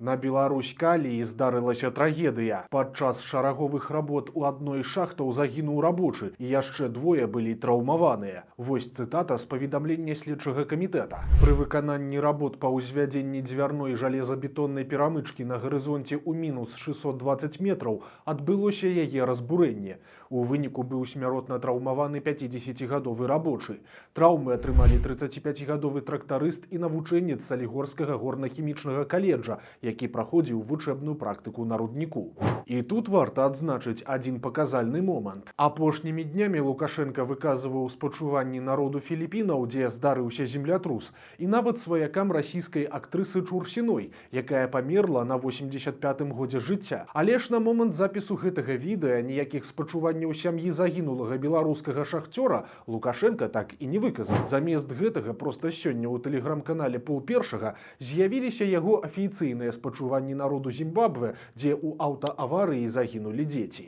На Беларусь-Каліі здарылася трагедыя. Падчас шараговых работ у адной з шахтаў загінуў рабочы, і яшчэ двое былі траўмаваныя. Вось цытата з паведамлення следчага камітэта. Пры выкананні работ па ўзвядзенні дзвярной жалезабетоннай перамычкі на гарызонце ў мінус 620 метраў адбылося яе разбурэнне. У выніку быў смяротна траўмаваны 50-гадовы рабочы. Траўмы атрымалі 35-гадовы трактарыст і навучэнец Салігорскага горна-хімічнага каледжа, які праходзіў вучэбную практыку на рудніку. І тут варта адзначыць адзін паказальны момант. Апошнімі днямі Лукашенка выказваў спачуванні народу Філіпінаў, дзе здарыўся землятрус, і нават сваякам расійскай актрысы Чурсіной, якая памерла на 85-м годзе жыцця. Але ж на момант запісу гэтага відэа ніякіх спачуванняў сям'і загінулага беларускага шахцёра Лукашенка так і не выказаў. Замест гэтага проста сёння ў тэлеграм-канале Пол-першага з'явіліся яго афіцыйныя спачуванні народу Зімбабве, дзе ў аўтааварыі загінулі дзеці.